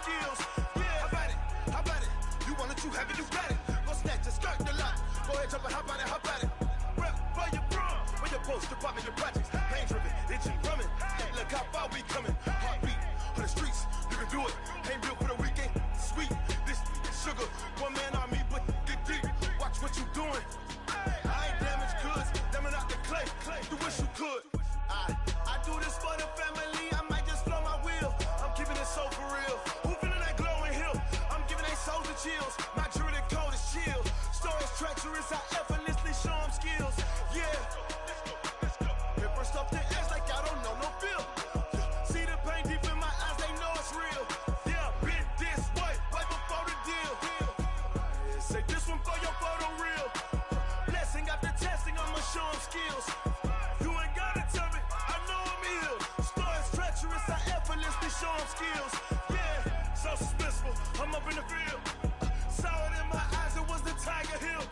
skills. Yeah, how about it? How about it? You want it, you have it, you got it. Go snatch it, skirt the lot. Go ahead, jump it, how about it? How about it? Rep for your bro, for your post, department, your projects. Pain driven, itching, drumming. Look how far we coming. Heartbeat for the streets, you can do it. Ain't built for the weekend. Sweet, this sugar, one man army, but get deep. Watch what you doing. I ain't damaged goods, damn it out the clay. You wish you could. I do this for the family. I might just blow my wheel. I'm keeping it so for real. Who feeling that glowing hill? I'm giving they souls the chills. My jewelry code is chill. Stories treacherous, I effortlessly show them skills. Yeah. Paper stuff the edge like I don't know no feel. See the pain deep in my eyes, they know it's real. Yeah, been this way, right before the deal. Say this one for your photo reel. Blessing after testing, I'ma show them skills. You ain't gotta tell me, I know I'm ill. Stories treacherous, I effortlessly show them skills. Yeah, so suspenseful, I'm up in the field. Saw it in my eyes, it was the Tiger Hill.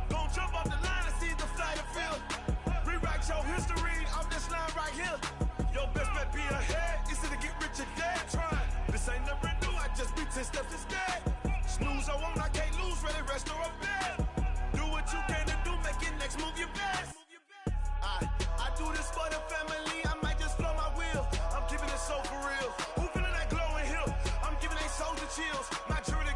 Gon' jump off the line and see the flight of field. Rewrite your history off this line right here. Your best bet be ahead, easy to get rich or dead. Trying, this ain't never new, I just be 10 steps instead. Snooze I won't, I can't lose, ready, rest or a bed. Do what you can to do, make your next move your best. I do this for the family, I might just blow my wheel. I'm keeping it so for real. Who feeling that glowing hill? I'm giving they souls the chills. My jewelry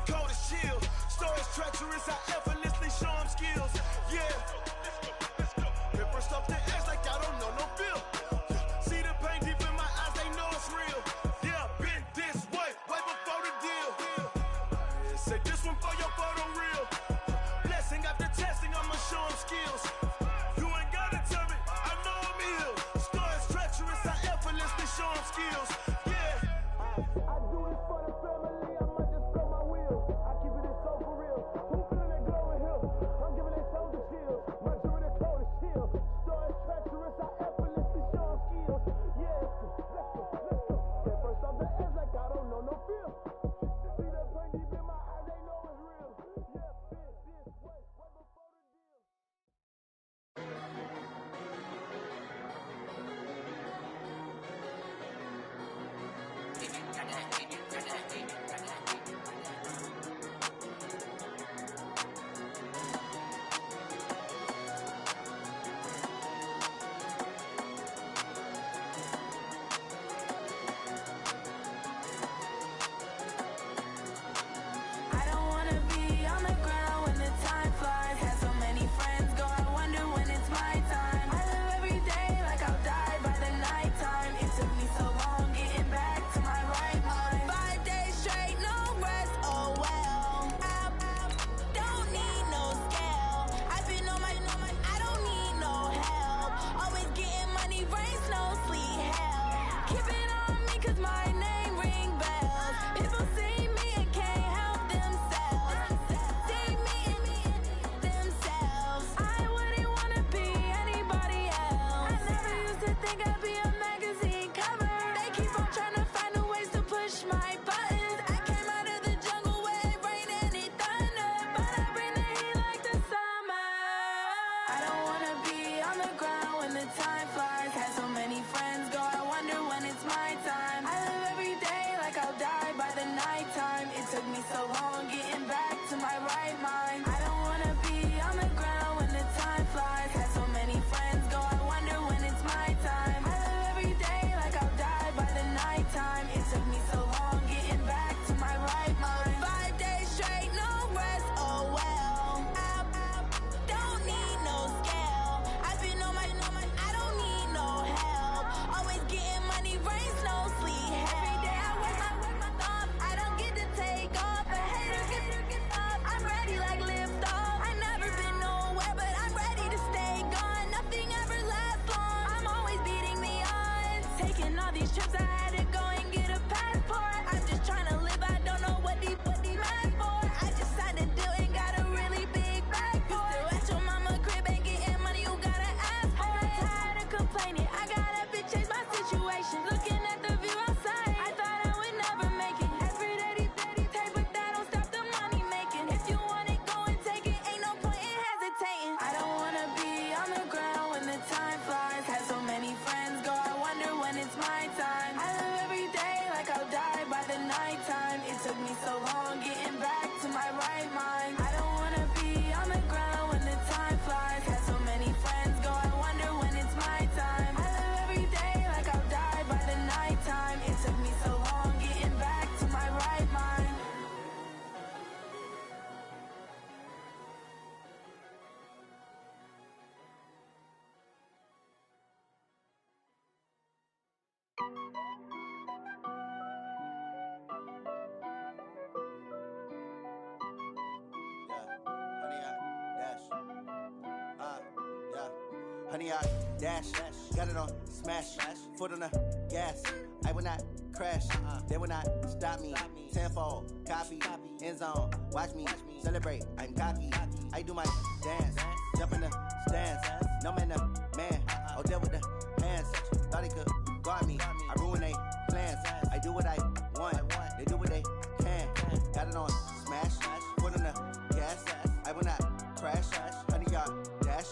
Honey, I dash, got it on smash, foot on the gas. I will not crash, they will not stop me. Tenfold, copy, end zone, watch me celebrate. I'm cocky, I do my dance, jump in the stands. No man, man, oh there with the hands. Thought he could guard me, I ruin they plans. I do what I want, they do what they can. Got it on smash, foot on the gas. I will not crash, honey, y'all dash,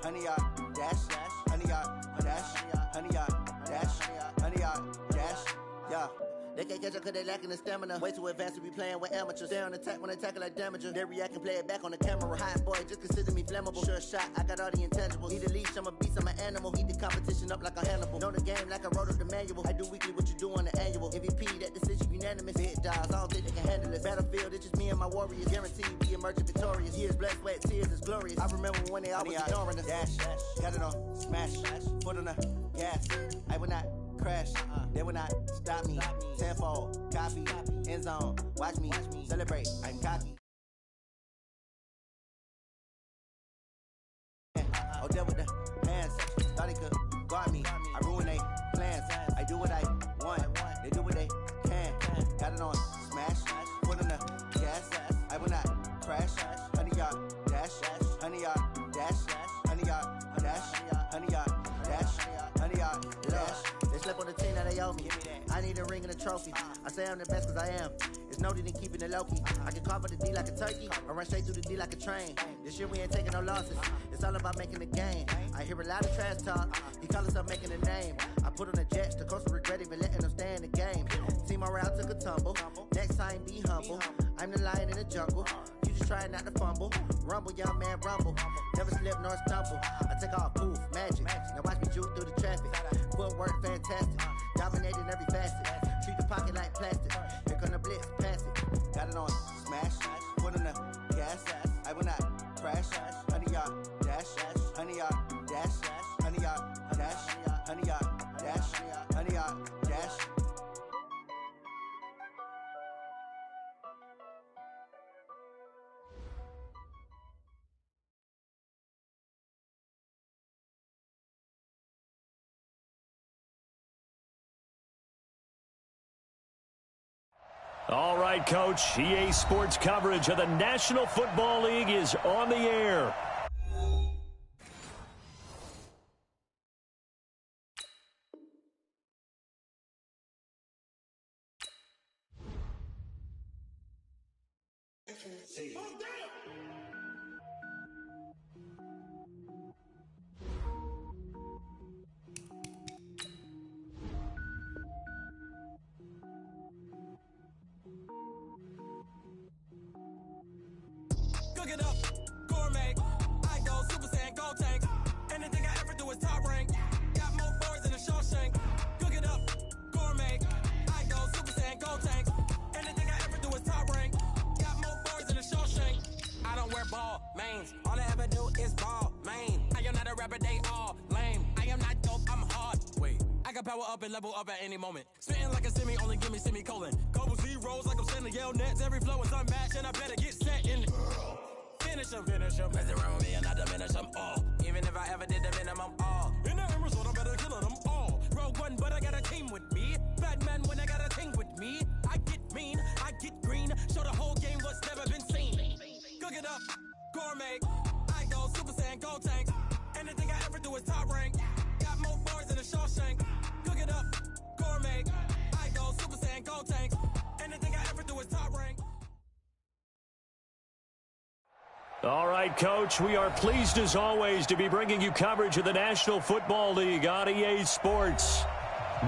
honey, y'all dash, honey, y'all dash, honey, y'all dash, honey, y'all dash, yeah. They can't catch up cause they lacking the stamina. Way too advanced to be playing with amateurs. Stay on attack when they tackle like damager. They react and play it back on the camera. Hot boy, just consider me flammable. Sure shot, I got all the intangibles. Need a leash, I'm a beast, I'm an animal. Eat the competition up like a Hannibal. Know the game like I wrote up the manual. I do weekly what you do on the annual. MVP, that decision unanimous. Big dogs, I don't think they can handle it. Battlefield, it's just me and my warriors. Guaranteed we emerging victorious. Years, blood, sweat, tears is glorious. I remember when they always ignoring us. Dash, got it on smash, foot on the gas. I will not crash, they will not stop me. Tenfold, copy, end zone, watch me celebrate. I'm cocky. Oh, there with the hands. Thought he could guard me. I ruin they plans. I do what I want. They do what they can. Got it on smash, foot on the gas. I will not crash. Honey, y'all dash, honey, y'all dash, honey, y'all dash, honey, y'all dash, honey, y'all dash. They slept on the team that they owe me. I need a ring and a trophy. I say I'm the best cause I am. It's noted in keeping it low-key. I can carve up the D like a turkey or run straight through the D like a train. This year we ain't taking no losses. It's all about making the game. I hear a lot of trash talk. He call himself making a name. I put on the Jets. The coach will regret even letting them stay in the game. Team morale took a tumble. Next time be humble. I'm the lion in the jungle. You just trying not to fumble. Rumble, young man, rumble. Never slip nor stumble. I take off, poof, magic. Now watch me juke through the traffic. Footwork fantastic. Dominating every facet. Treat the pocket like plastic. Here come the blitz, pass it. Got it on smash, foot on the gas. I will not crash. Honey, y'all dash, honey, y'all dash, honey, y'all dash, honey, y'all dash, honey, y'all dash. All right, Coach. EA Sports coverage of the National Football League is on the air. Cook it up, gourmet. I go Super Saiyan, go tank. Anything I ever do is top rank. Got more boards than a Shawshank. Cook it up, gourmet. I go Super Saiyan, go tank. Anything I ever do is top rank. Got more boards than a Shawshank. I don't wear ball mains. All I ever do is ball main. I am not a rapper, they all lame. I am not dope, I'm hard. Wait, I can power up and level up at any moment. Spitting like a semi, only give me semicolon. Couple zeros like I'm sending yell nets. Every flow is unmatched and I better get set in. Finish them. Mess around with me and I diminish them all. Even if I ever did the minimum all. In the Emerald, I'm better killing them all. Rogue One, but I got a team with me. Batman when I got a team with me. I get mean, I get green. Show the whole game what's never been seen. Cook it up, gourmet. I go Super Saiyan, go tank. Anything I ever do is top rank. Got more bars than a Shawshank. Cook it up, gourmet. I go Super Saiyan, go tank. Anything I ever do is top rank. All right, Coach, we are pleased as always to be bringing you coverage of the National Football League on EA Sports.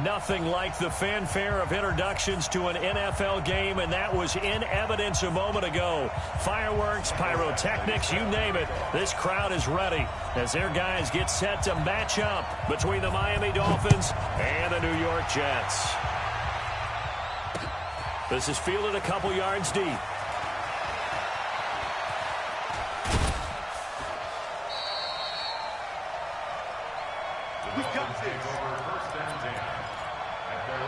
Nothing like the fanfare of introductions to an NFL game, and that was in evidence a moment ago. Fireworks, pyrotechnics, you name it. This crowd is ready as their guys get set to match up between the Miami Dolphins and the New York Jets. This is fielded a couple yards deep. We've got this over first and 10 at their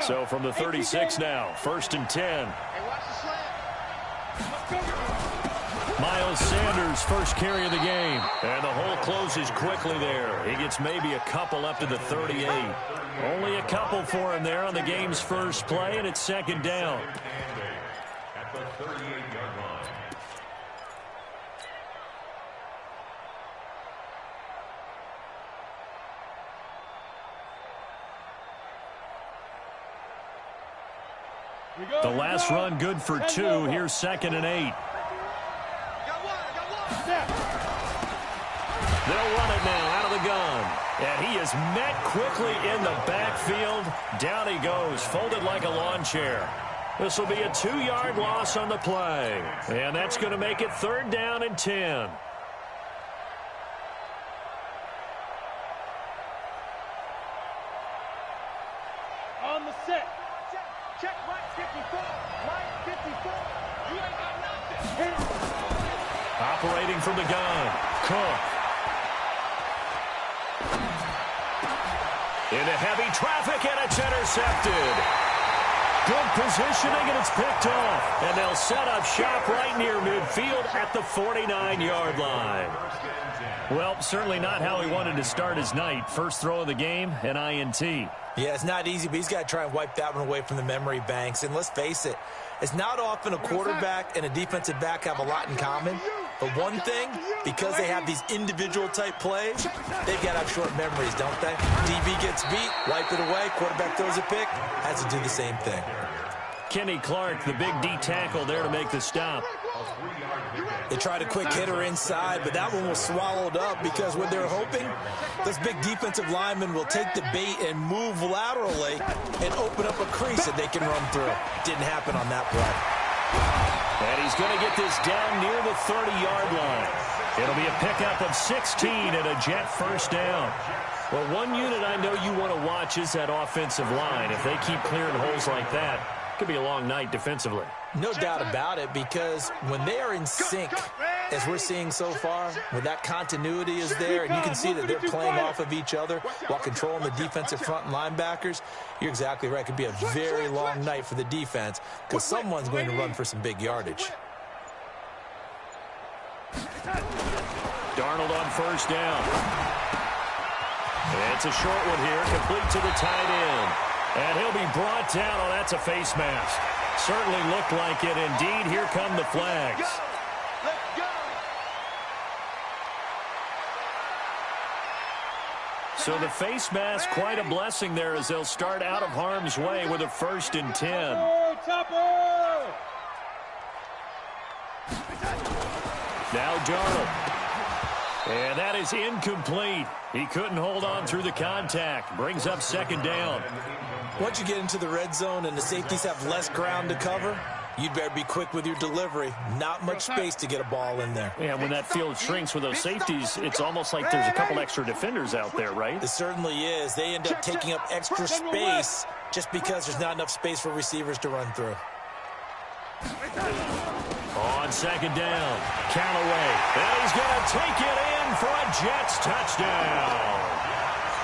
So from the 36 now, 1st and 10. Miles Sanders, first carry of the game. And the hole closes quickly there. He gets maybe a couple up to the 38. Only a couple for him there on the game's first play, and it's 2nd down. At the 38-yard line. The last run good for 2. Here's 2nd and 8. They'll run it now out of the gun. And he is met quickly in the backfield. Down he goes, folded like a lawn chair. This will be a 2-yard loss on the play. And that's going to make it 3rd down and 10. On the set. Check right 54. Right 54. You ain't got nothing. Operating from the gun. Cook. Into heavy traffic, and it's intercepted. Good positioning, and it's picked off. And they'll set up shop right near midfield at the 49-yard line. Well, certainly not how he wanted to start his night. First throw of the game, an INT. Yeah, it's not easy, but he's got to try and wipe that one away from the memory banks. And let's face it, it's not often a quarterback and a defensive back have a lot in common. But one thing, because they have these individual type plays, they've got to have short memories, don't they? DB gets beat, wipe it away, quarterback throws a pick, has to do the same thing. Kenny Clark, the big D tackle there to make the stop. They tried a quick hitter inside, but that one was swallowed up because what they're hoping, those big defensive linemen will take the bait and move laterally and open up a crease that they can run through. Didn't happen on that play. And he's going to get this down near the 30-yard line. It'll be a pickup of 16 and a Jet first down. Well, one unit I know you want to watch is that offensive line. If they keep clearing holes like that, it could be a long night defensively. No doubt about it, because when they are in sync, as we're seeing so far, when that continuity is there, and you can see that they're playing off of each other while controlling the defensive front linebackers, you're exactly right. It could be a very long night for the defense because someone's going to run for some big yardage. Darnold on first down. It's a short one here, complete to the tight end. And he'll be brought down. Oh, that's a face mask. Certainly looked like it. Indeed, here come the flags. So the face mask, quite a blessing there as they'll start out of harm's way with a 1st and 10. Now Darnold. And that is incomplete. He couldn't hold on through the contact. Brings up 2nd down. Once you get into the red zone and the safeties have less ground to cover, you'd better be quick with your delivery. Not much space to get a ball in there. And when that field shrinks with those safeties, it's almost like there's a couple extra defenders out there, right? It certainly is. They end up taking up extra space just because there's not enough space for receivers to run through. On 2nd down, Callaway. And he's going to take it in for a Jets touchdown.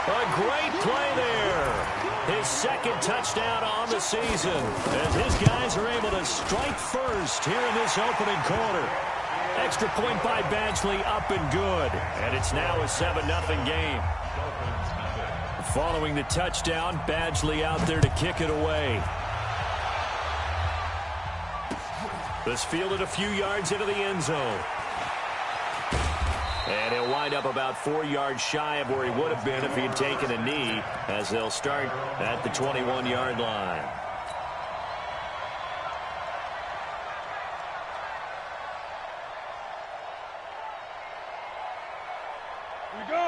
A great play there. His 2nd touchdown on the season as his guys are able to strike first here in this opening quarter. Extra point by Badgley, up and good. And it's now a 7-0 game. Following the touchdown, Badgley out there to kick it away. This fielded a few yards into the end zone. And he'll wind up about 4 yards shy of where he would have been if he had taken a knee, as they'll start at the 21-yard line.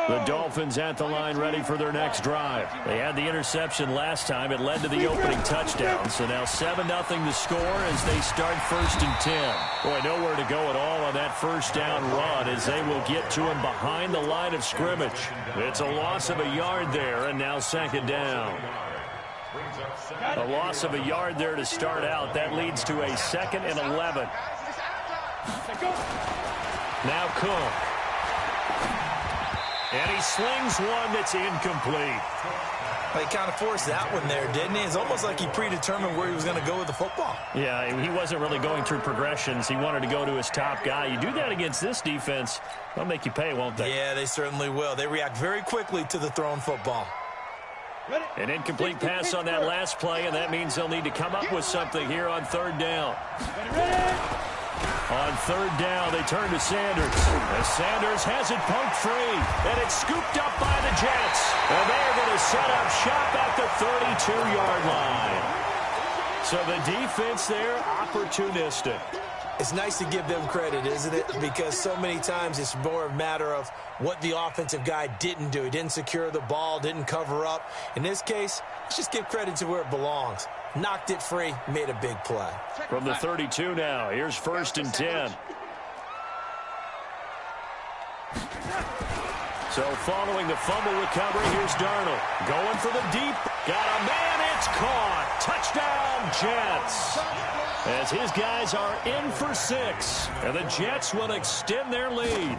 The Dolphins at the line ready for their next drive. They had the interception last time. It led to the opening touchdown. So now 7-0 the score as they start 1st and 10. Boy, nowhere to go at all on that first down run as they will get to him behind the line of scrimmage. It's a loss of a yard there, and now 2nd down. A loss of a yard there to start out. That leads to a 2nd and 11. Now Cook. And he slings one that's incomplete. He kind of forced that one there, didn't he? It's almost like he predetermined where he was going to go with the football. Yeah, he wasn't really going through progressions. He wanted to go to his top guy. You do that against this defense, they'll make you pay, won't they? Yeah, they certainly will. They react very quickly to the thrown football. An incomplete pass on that last play, and that means they'll need to come up with something here on third down. On third down, they turn to Sanders. As Sanders has it punked free, and it's scooped up by the Jets. And they're going to set up shop at the 32-yard line. So the defense there, opportunistic. It's nice to give them credit, isn't it? Because so many times it's more a matter of what the offensive guy didn't do. He didn't secure the ball, didn't cover up. In this case, let's just give credit to where it belongs. Knocked it free, made a big play. From the 32 now, here's 1st and 10. So following the fumble recovery, here's Darnold. Going for the deep. Got a man, it's caught. Touchdown, Jets. As his guys are in for 6. And the Jets will extend their lead.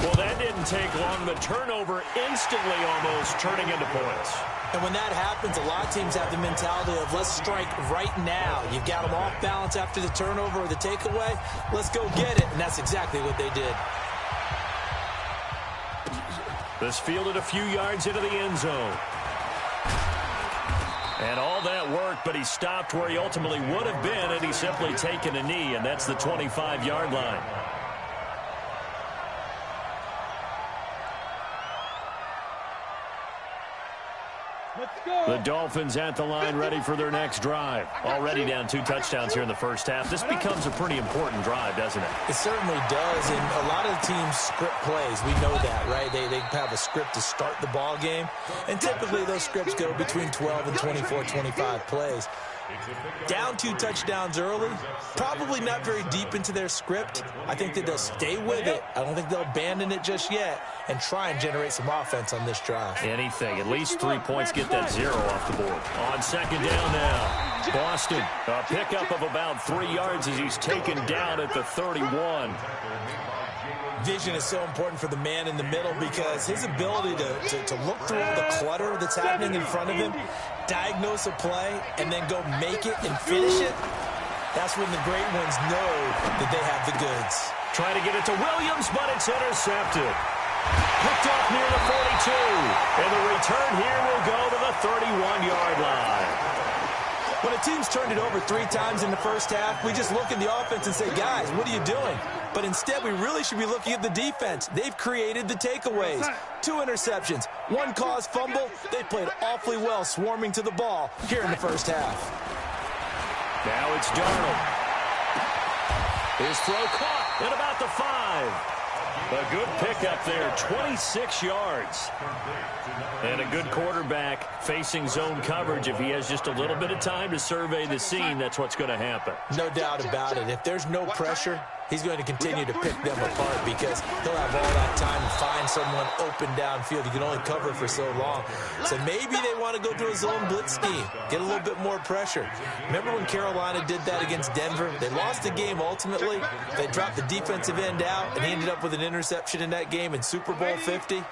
Well, that didn't take long. The turnover instantly almost turning into points. And when that happens, a lot of teams have the mentality of let's strike right now. You've got them off balance after the turnover or the takeaway. Let's go get it. And that's exactly what they did. This fielded a few yards into the end zone. And all that worked, but he stopped where he ultimately would have been had he simply taken a knee, and that's the 25-yard line. The Dolphins at the line, ready for their next drive. Already down 2 touchdowns here in the first half. This becomes a pretty important drive, doesn't it? It certainly does, and a lot of the teams script plays. We know that, right? They have a script to start the ball game, and typically those scripts go between 12 and 24, 25 plays. Down 2 touchdowns early, probably not very deep into their script. I think that they'll stay with it. I don't think they'll abandon it just yet and try and generate some offense on this drive. Anything. At least 3 points, get that 0 off the board. On 2nd down now, Boston. A pickup of about 3 yards as he's taken down at the 31. Vision is so important for the man in the middle because his ability to look through all the clutter that's happening in front of him, diagnose a play, and then go make it and finish it, that's when the great ones know that they have the goods. Trying to get it to Williams, but it's intercepted. Picked off near the 42. And the return here will go to the 31-yard line. When a team's turned it over 3 times in the first half, we just look at the offense and say, guys, what are you doing? But instead, we really should be looking at the defense. They've created the takeaways. 2 interceptions, 1 caused fumble. They played awfully well swarming to the ball here in the first half. Now it's Darnold. His throw caught at about the 5. A good pickup there, 26 yards. And a good quarterback facing zone coverage. If he has just a little bit of time to survey the scene, that's what's going to happen. No doubt about it. If there's no pressure, he's going to continue to pick them apart because he'll have all that time to find someone open downfield. You can only cover for so long. So maybe they want to go through a zone blitz scheme, get a little bit more pressure. Remember when Carolina did that against Denver? They lost the game ultimately. They dropped the defensive end out, and he ended up with an interception in that game in Super Bowl 50.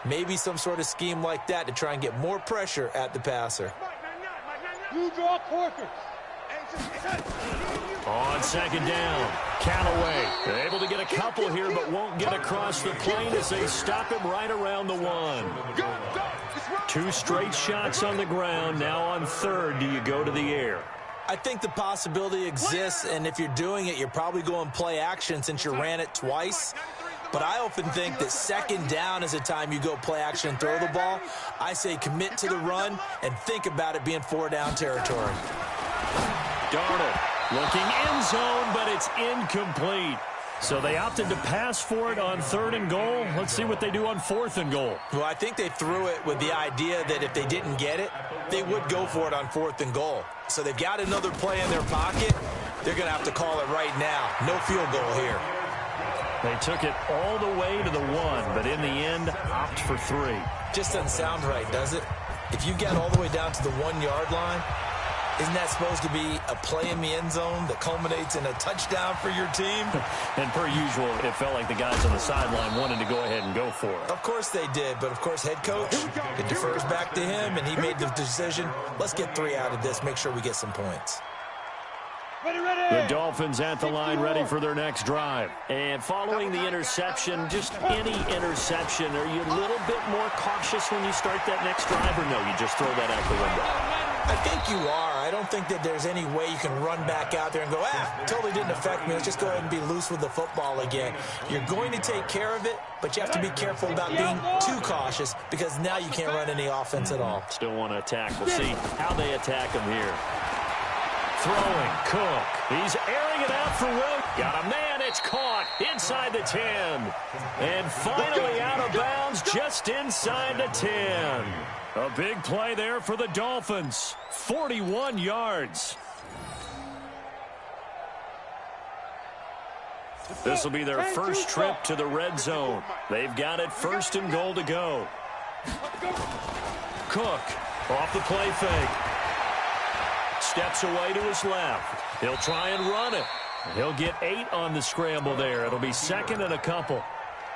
Maybe some sort of scheme like that to try and get more pressure at the passer. You draw quarters. On 2nd down, Callaway. They're able to get a couple here, but won't get across the plane as they stop him right around the 1. 2 straight shots on the ground. Now on 3rd, do you go to the air? I think the possibility exists, and if you're doing it, you're probably going play action since you ran it twice. But I often think that 2nd down is a time you go play action and throw the ball. I say commit to the run and think about it being 4-down territory. Darnold looking end zone, but it's incomplete. So they opted to pass for it on 3rd and goal. Let's see what they do on 4th and goal. Well, I think they threw it with the idea that if they didn't get it, they would go for it on 4th and goal. So they've got another play in their pocket. They're going to have to call it right now. No field goal here. They took it all the way to the 1, but in the end, opt for 3. Just doesn't sound right, does it? If you get all the way down to the 1-yard line, Isn't that supposed to be a play in the end zone that culminates in a touchdown for your team? And per usual, it felt like the guys on the sideline wanted to go ahead and go for it. Of course they did, but of course head coach, it defers back to him, and he made the decision, let's get 3 out of this, make sure we get some points. The Dolphins at the line ready for their next drive. And following the interception, just any interception, are you a little bit more cautious when you start that next drive, or no, you just throw that out the window? I think you are. I don't think that there's any way you can run back out there and go, totally didn't affect me. Let's just go ahead and be loose with the football again. You're going to take care of it, but you have to be careful about being too cautious because now you can't run any offense at all. Still want to attack. We'll see how they attack him here. Throwing, Cook. He's airing it out for Will. Got a man. It's caught inside the 10. And finally out of bounds just inside the 10. A big play there for the Dolphins. 41 yards. This will be their first trip to the red zone. They've got it 1st and goal to go. Cook off the play fake. Steps away to his left. He'll try and run it. He'll get 8 on the scramble there. It'll be 2nd and a couple.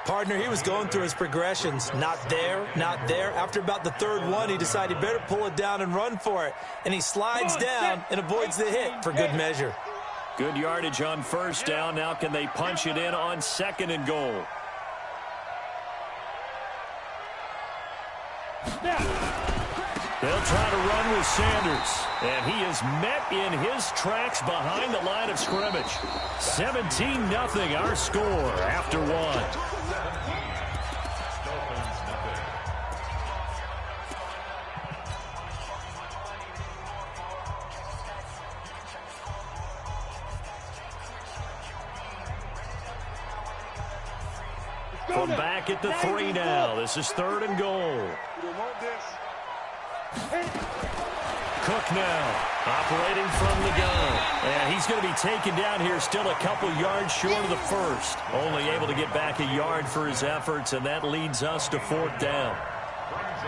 Partner, he was going through his progressions. Not there, not there. After about the 3rd one, he decided better pull it down and run for it. And he slides down and avoids the hit for good measure. Good yardage on 1st down. Now can they punch it in on 2nd and goal? They'll try to run with Sanders. And he is met in his tracks behind the line of scrimmage. 17-0 our score after 1. From back at the 3 now. This is 3rd and goal. Cook now operating from the gun. And he's going to be taken down here still a couple yards short of the 1st. Only able to get back a yard for his efforts, and that leads us to 4th down.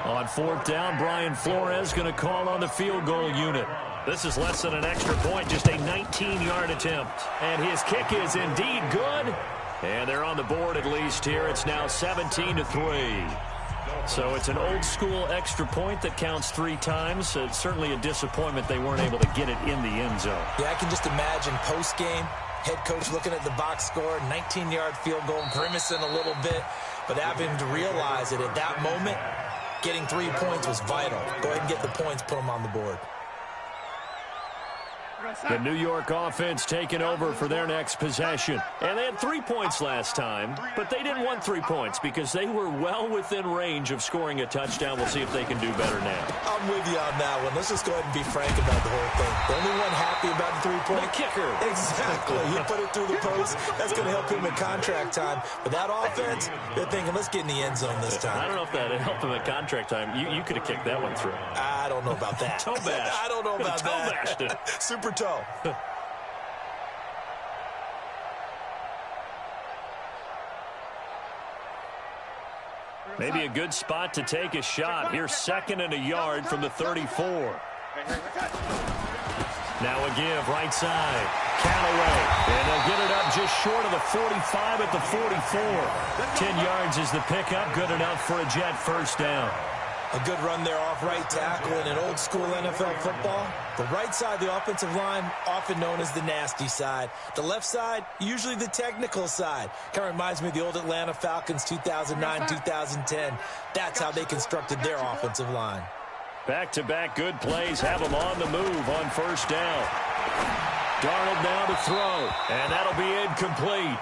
On 4th down, Brian Flores going to call on the field goal unit. This is less than an extra point, just a 19-yard attempt. And his kick is indeed good. And they're on the board at least here. It's now 17-3. So it's an old-school extra point that counts 3 times. It's certainly a disappointment they weren't able to get it in the end zone. Yeah, I can just imagine post-game, head coach looking at the box score, 19-yard field goal, grimacing a little bit, but having to realize that at that moment, getting 3 points was vital. Go ahead and get the points, put them on the board. The New York offense taking over for their next possession. And they had 3 points last time, but they didn't want 3 points because they were well within range of scoring a touchdown. We'll see if they can do better now. I'm with you on that one. Let's just go ahead and be frank about the whole thing. The only one happy about the 3-point. The kicker. Exactly. You put it through the post. That's going to help him in contract time. But that offense, they're thinking, let's get in the end zone this time. I don't know if that helped him at contract time. You could have kicked that one through. I don't know about that. Toe bash. I don't know about toe that. bashed it. Super toe. Maybe a good spot to take a shot. Here's 2nd and a yard from the 34. Now a give right side. Callaway. And they'll get it up just short of the 45 at the 44. 10 yards is the pickup. Good enough for a Jet 1st down. A good run there off right tackle in an old-school NFL football. The right side of the offensive line, often known as the nasty side. The left side, usually the technical side. Kind of reminds me of the old Atlanta Falcons 2009-2010. That's how they constructed their offensive line. Back-to-back good plays have them on the move on 1st down. Darnold now to throw, and that'll be incomplete.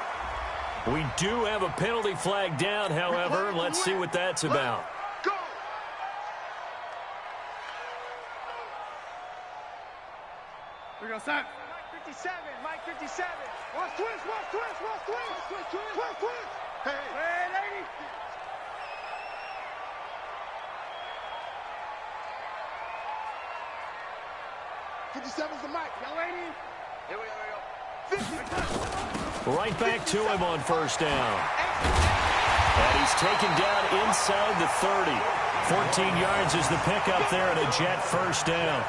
We do have a penalty flag down, however. Let's see what that's about. We're going to start. Mike 57, Mike 57. Watch twist, watch twist, watch twist. Twist, twist. Hey, lady. '57's the mic, young lady. Here we go. Right back to him on 1st down. And he's taken down inside the 30. 14 yards is the pickup there at a Jet 1st down.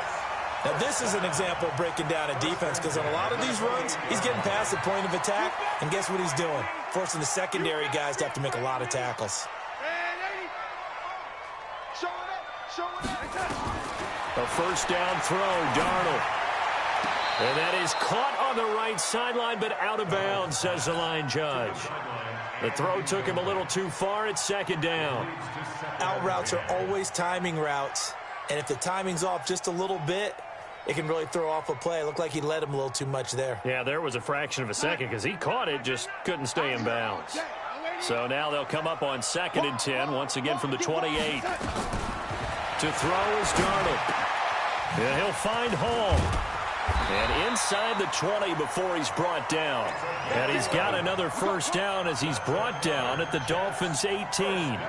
Now, this is an example of breaking down a defense because on a lot of these runs, he's getting past the point of attack, and guess what he's doing? Forcing the secondary guys to have to make a lot of tackles. A first down throw, Darnold. And that is caught on the right sideline, but out of bounds, says the line judge. The throw took him a little too far. It's second down. Out routes are always timing routes, and if the timing's off just a little bit, it can really throw off a play. It looked like he led him a little too much there. Yeah, there was a fraction of a second because he caught it, just couldn't stay in bounds. So now they'll come up on 2nd and 10, once again from the 28. To throw is Darnold. And he'll find Hall. And inside the 20 before he's brought down. And he's got another first down as he's brought down at the Dolphins' 18.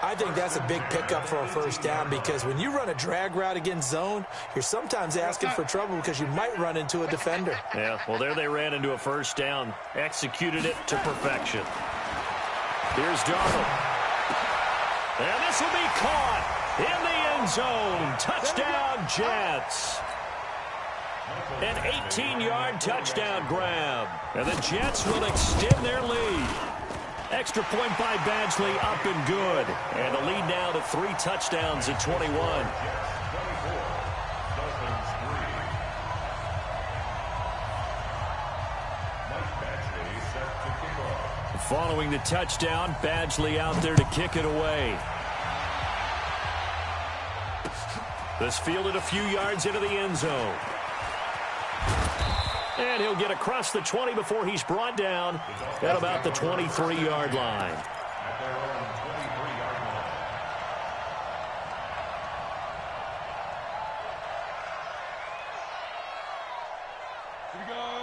I think that's a big pickup for a first down because when you run a drag route against zone, you're sometimes asking for trouble because you might run into a defender. Yeah, well, there they ran into a first down. Executed it to perfection. Here's Darnold. And this will be caught in the end zone. Touchdown, Jets. An 18-yard touchdown grab. And the Jets will extend their lead. Extra point by Badgley, up and good. And the lead now to 3 touchdowns at 21. Following the touchdown, Badgley out there to kick it away. This fielded a few yards into the end zone. And he'll get across the 20 before he's brought down at about the 23-yard line.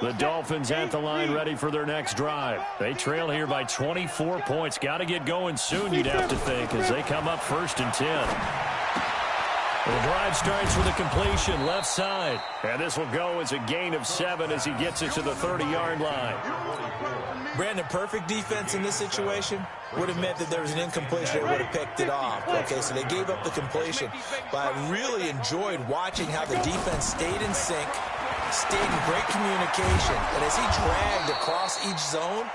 The Dolphins at the line ready for their next drive. They trail here by 24 points. Got to get going soon, you'd have to think, as they come up 1st and 10. The drive starts with a completion left side. And this will go as a gain of 7 as he gets it to the 30-yard line. Brandon, perfect defense in this situation would have meant that there was an incompletion. They would have picked it off. Okay, so they gave up the completion. But I really enjoyed watching how the defense stayed in sync, stayed in great communication. And as he dragged across each zone,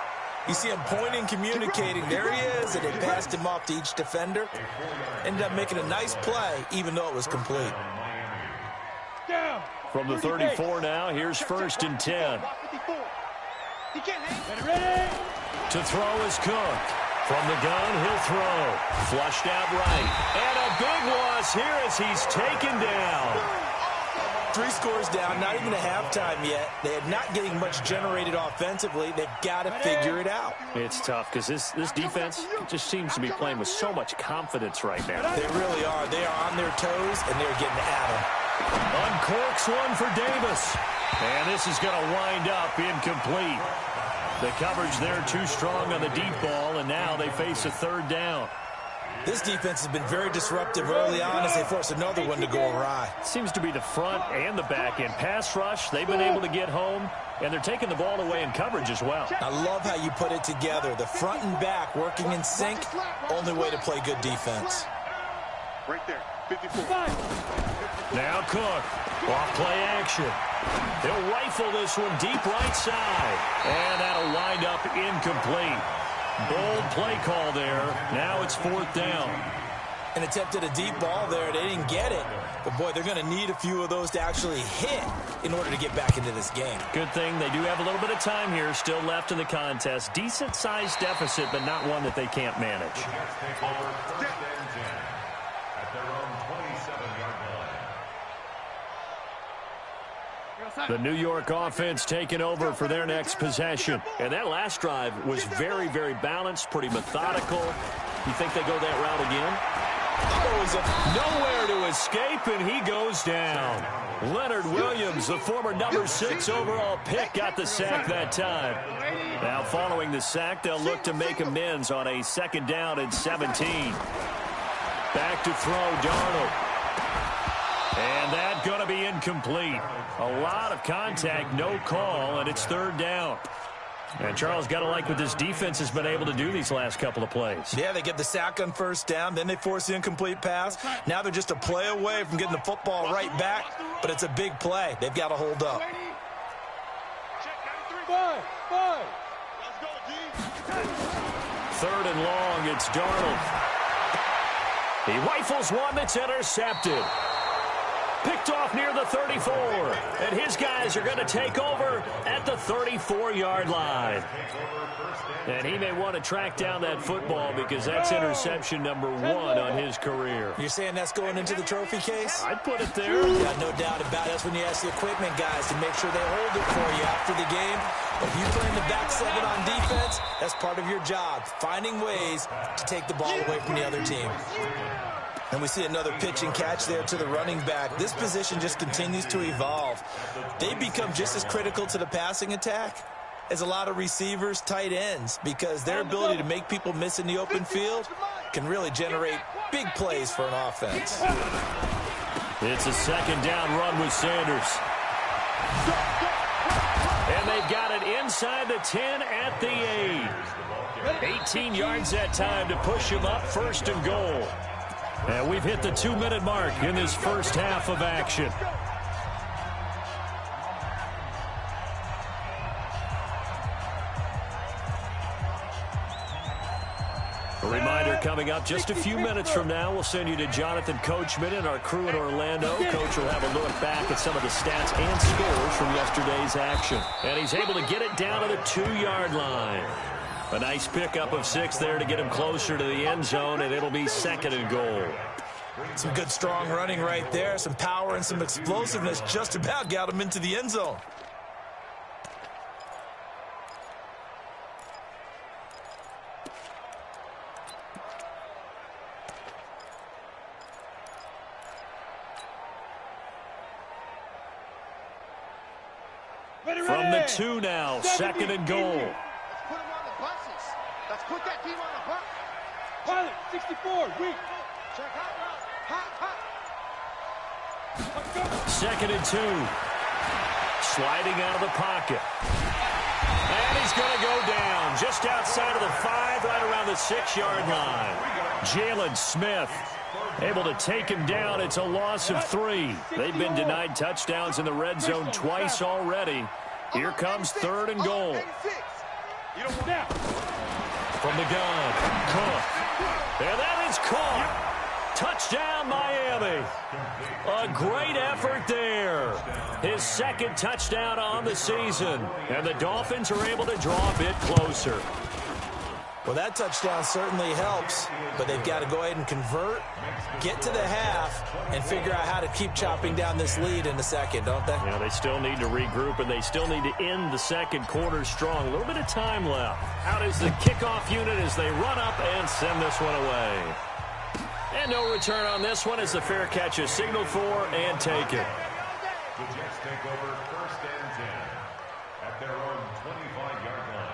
you see him pointing, communicating. There he is, and they passed him off to each defender. Ended up making a nice play, even though it was complete. From the 34 now, here's 1st and 10. To throw is Cook. From the gun, he'll throw. Flushed out right. And a big loss here as he's taken down. 3 scores down, not even a halftime yet. They are not getting much generated offensively. They've got to figure it out. It's tough because this defense just seems to be playing with so much confidence right now. They really are. They are on their toes, and they're getting at them. Uncorks one for Davis. And this is going to wind up incomplete. The coverage there too strong on the deep ball, and now they face a 3rd down. This defense has been very disruptive early on as they force another one to go awry. Seems to be the front and the back end. Pass rush, they've been able to get home, and they're taking the ball away in coverage as well. I love how you put it together. The front and back working in sync, only way to play good defense. Right there, 54. Now Cook, off play action. He'll rifle this one deep right side, and that'll wind up incomplete. Bold play call there. Now it's 4th down. And attempted a deep ball there. They didn't get it. But, boy, they're going to need a few of those to actually hit in order to get back into this game. Good thing they do have a little bit of time here still left in the contest. Decent-sized deficit, but not one that they can't manage. The New York offense taking over for their next possession. And that last drive was very, very balanced, pretty methodical. You think they go that route again? Nowhere to escape, and he goes down. Leonard Williams, the former number 6 overall pick, got the sack that time. Now following the sack, they'll look to make amends on a 2nd down and 17. Back to throw, Darnold. And that's going to be incomplete. A lot of contact, no call, and it's 3rd down. And Charles, got to like what this defense has been able to do these last couple of plays. Yeah, they get the sack on first down, then they force the incomplete pass. Now they're just a play away from getting the football right back, but it's a big play. They've got to hold up. Third and long, it's Darnold. He rifles one that's intercepted. Picked off near the 34. And his guys are going to take over at the 34-yard line. And he may want to track down that football because that's interception number 1 on his career. You're saying that's going into the trophy case? I'd put it there. Yeah, no doubt about it. That's when you ask the equipment guys to make sure they hold it for you after the game. If you play in the back 7 on defense, that's part of your job, finding ways to take the ball away from the other team. And we see another pitch and catch there to the running back. This position just continues to evolve. They become just as critical to the passing attack as a lot of receivers, tight ends, because their ability to make people miss in the open field can really generate big plays for an offense. It's a second down run with Sanders. And they've got it inside the 10 at the 8. 18 yards that time to push him up, first and goal. And we've hit the 2-minute mark in this first half of action. A reminder coming up just a few minutes from now, we'll send you to Jonathan Coachman and our crew in Orlando. Coach will have a look back at some of the stats and scores from yesterday's action. And he's able to get it down to the 2-yard line. A nice pickup of 6 there to get him closer to the end zone, and it'll be second and goal. Some good, strong running right there. Some power and some explosiveness just about got him into the end zone. From the 2 now, second and goal. Let's put that team on the bus. Pilot, 64, weak. Check hot route. Hot. Second and 2. Sliding out of the pocket. And he's going to go down just outside of the 5, right around the 6-yard line. Jalen Smith able to take him down. It's a loss of 3. They've been denied touchdowns in the red zone twice already. Here comes third and goal. From the gun, Cook. And that is caught. Touchdown, Miami. A great effort there. His second touchdown on the season. And the Dolphins are able to draw a bit closer. Well, that touchdown certainly helps, but they've got to go ahead and convert, get to the half, and figure out how to keep chopping down this lead in the second, don't they? Yeah, they still need to regroup, and they still need to end the second quarter strong. A little bit of time left. Out is the kickoff unit as they run up and send this one away. And no return on this one as the fair catch is signaled for and taken. The Jets take over first and 10 at their own 25-yard line.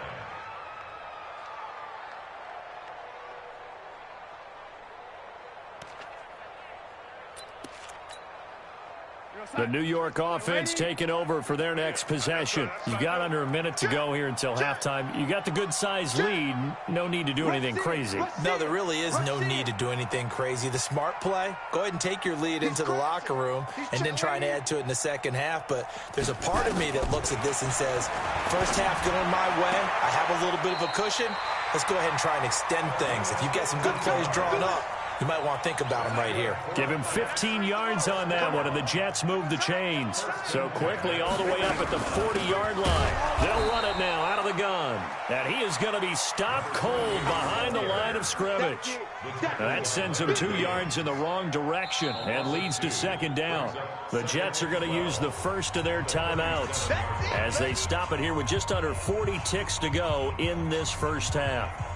The New York offense taking over for their next possession. You got under a minute to go here until halftime. You got the good-sized lead. No need to do anything crazy. No, there really is no need to do anything crazy. The smart play, go ahead and take your lead into the locker room and then try and add to it in the second half. But there's a part of me that looks at this and says, first half going my way. I have a little bit of a cushion. Let's go ahead and try and extend things. If you've got some good plays drawn up, you might want to think about them right here. Give him 15 yards on that one, and the Jets move the chains. So quickly all the way up at the 40-yard line. They'll run it now out of the gun. And he is going to be stopped cold behind the line of scrimmage. And that sends him 2 yards in the wrong direction and leads to second down. The Jets are going to use the first of their timeouts as they stop it here with just under 40 ticks to go in this first half.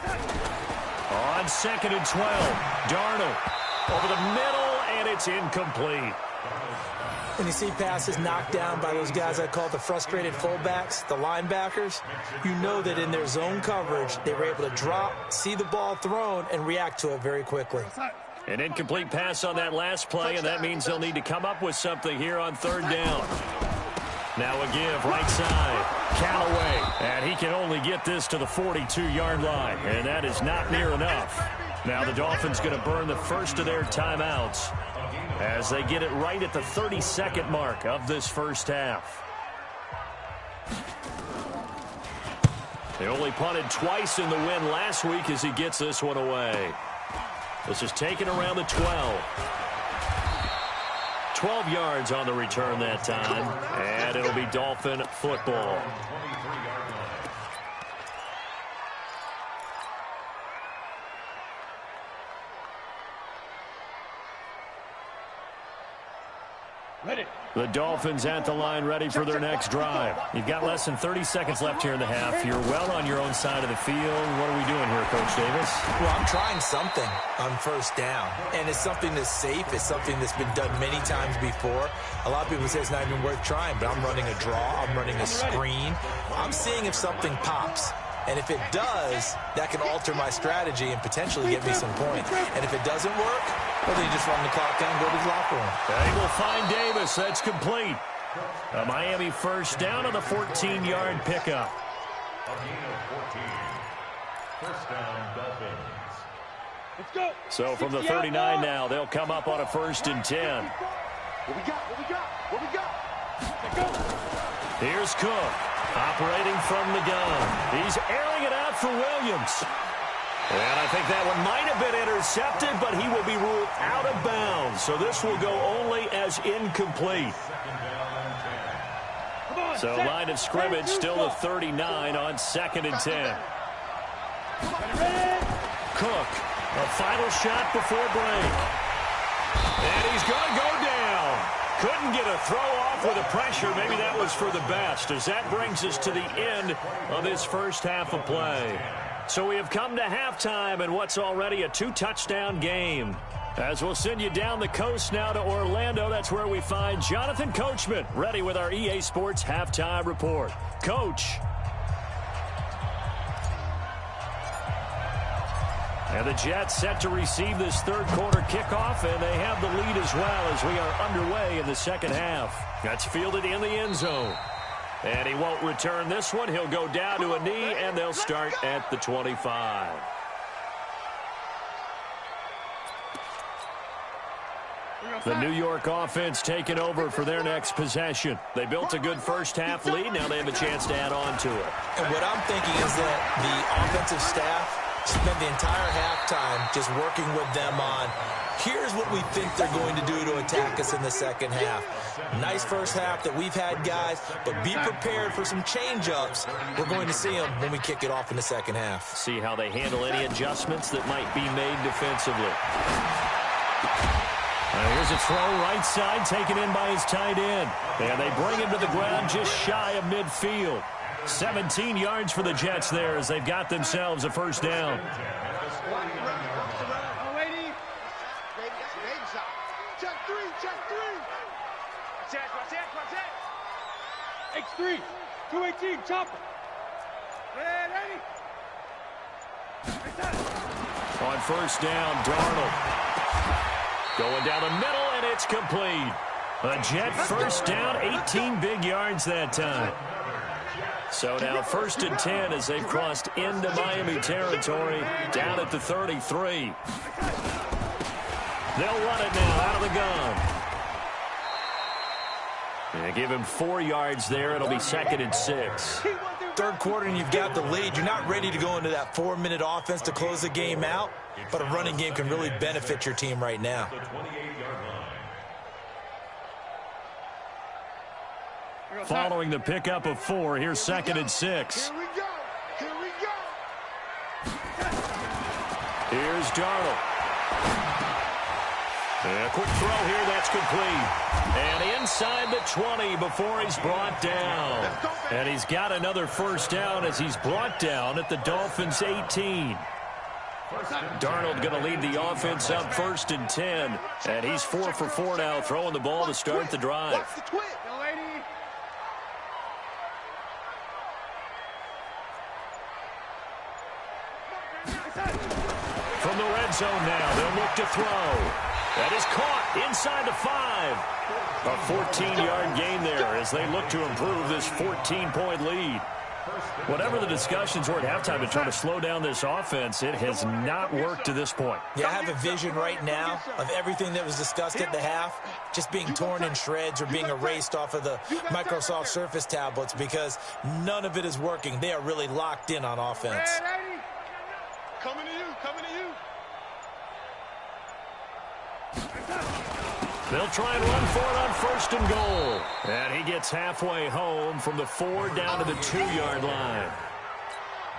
On 2nd and 12, Darnold over the middle, and it's incomplete. When you see passes knocked down by those guys I call the frustrated fullbacks, the linebackers, you know that in their zone coverage, they were able to drop, see the ball thrown, and react to it very quickly. An incomplete pass on that last play, and that means they'll need to come up with something here on 3rd down. Now a give, right side, Callaway, and he can only get this to the 42-yard line, and that is not near enough. Now the Dolphins going to burn the first of their timeouts as they get it right at the 32nd mark of this first half. They only punted twice in the win last week as he gets this one away. This is taken around the 12. 12 yards on the return that time, and it'll be Dolphin football. Ready. The Dolphins at the line ready for their next drive. You've got less than 30 seconds left here in the half. You're well on your own side of the field. What are we doing here, Coach Davis? Well, I'm trying something on 1st down, and it's something that's safe. It's something that's been done many times before. A lot of people say it's not even worth trying, but I'm running a draw. I'm running a screen. I'm seeing if something pops. And if it does, that can alter my strategy and potentially get me some points. And if it doesn't work, well, then you just run the clock down and go to the locker room. They will find Davis. That's complete. A Miami 1st down on the 14-yard pickup. A gain of 14. 1st down, Dolphins. Let's go. So from the 39 now, they'll come up on a 1st and 10. What we got? What we got? What we got? Let's go. Here's Cook. Operating from the gun. He's airing it out for Williams. And I think that one might have been intercepted, but he will be ruled out of bounds. So this will go only as incomplete. So line of scrimmage still the 39 on 2nd and 10. Cook, a final shot before break. And he's going to go down. Couldn't get a throw off with the pressure. Maybe that was for the best, as that brings us to the end of this first half of play. So we have come to halftime in what's already a 2-touchdown game. As we'll send you down the coast now to Orlando, that's where we find Jonathan Coachman, ready with our EA Sports Halftime Report. Coach. And the Jets set to receive this 3rd quarter kickoff, and they have the lead as well as we are underway in the 2nd half. That's fielded in the end zone. And he won't return this one. He'll go down to a knee, and they'll start at the 25. The New York offense taking over for their next possession. They built a good first half lead. Now they have a chance to add on to it. And what I'm thinking is that the offensive staff spent the entire halftime just working with them on, here's what we think they're going to do to attack us in the 2nd half. Nice first half that we've had, guys, but be prepared for some change-ups. We're going to see them when we kick it off in the 2nd half. See how they handle any adjustments that might be made defensively. Here's a throw right side taken in by his tight end. And they bring him to the ground just shy of midfield. 17 yards for the Jets there as they've got themselves a 1st down. X3, 218, chopper. Ready? On 1st down, Darnold. Going down the middle, and it's complete. A Jet 1st down, 18 big yards that time. So now 1st and 10 as they've crossed into Miami territory, down at the 33. They'll run it now out of the gun. And give him 4 yards there. It'll be 2nd and 6. 3rd quarter and you've got the lead. You're not ready to go into that 4-minute offense to close the game out, but a running game can really benefit your team right now. Following the pickup of 4, here's 2nd and 6. Here we go. Here we go. Here's Darnold. And a quick throw here, that's complete. And inside the 20 before he's brought down. And he's got another 1st down as he's brought down at the Dolphins' 18. Darnold going to lead the offense up 1st and 10. And he's 4 for 4 now, throwing the ball to start the drive. From the red zone now, they'll look to throw. That is caught inside the 5. A 14-yard gain there as they look to improve this 14-point lead. Whatever the discussions were at halftime to try to slow down this offense, it has not worked to this point. Yeah, I have a vision right now of everything that was discussed at the half just being torn in shreds or being erased off of the Microsoft Surface tablets because none of it is working. They are really locked in on offense. Coming to you, coming to you. They'll try and run for it on 1st and goal. And he gets halfway home from the 4 down to the 2-yard line.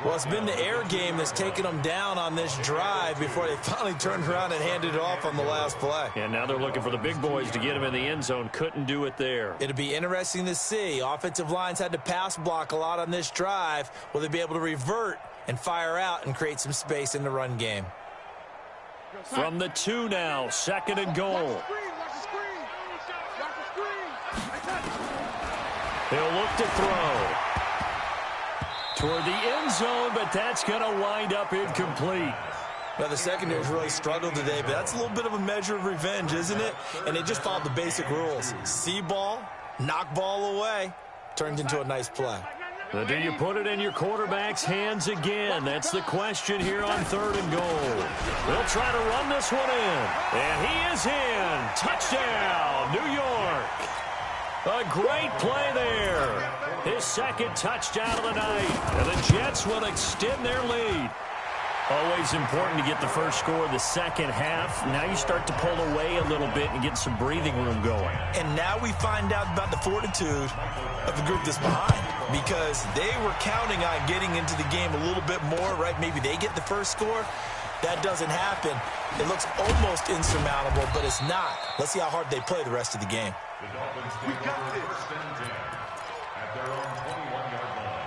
Well, it's been the air game that's taken them down on this drive before they finally turned around and handed it off on the last play. And now they're looking for the big boys to get him in the end zone. Couldn't do it there. It'll be interesting to see. Offensive lines had to pass block a lot on this drive. Will they be able to revert and fire out and create some space in the run game? From the 2 now, 2nd and goal. He'll look to throw toward the end zone, but that's going to wind up incomplete. Now, the secondary's really struggled today, but that's a little bit of a measure of revenge, isn't it? And they just followed the basic rules. See ball, knock ball away, turned into a nice play. But do you put it in your quarterback's hands again? That's the question here on 3rd and goal. They'll try to run this one in. And he is in. Touchdown, New York. A great play there. His 2nd touchdown of the night. And the Jets will extend their lead. Always important to get the first score of the second half. Now you start to pull away a little bit and get some breathing room going. And now we find out about the fortitude of the group that's behind, because they were counting on getting into the game a little bit more, right? Maybe they get the first score. That doesn't happen. It looks almost insurmountable, but it's not. Let's see how hard they play the rest of the game. The Dolphins take over 1st and 10 at their own 21-yard line.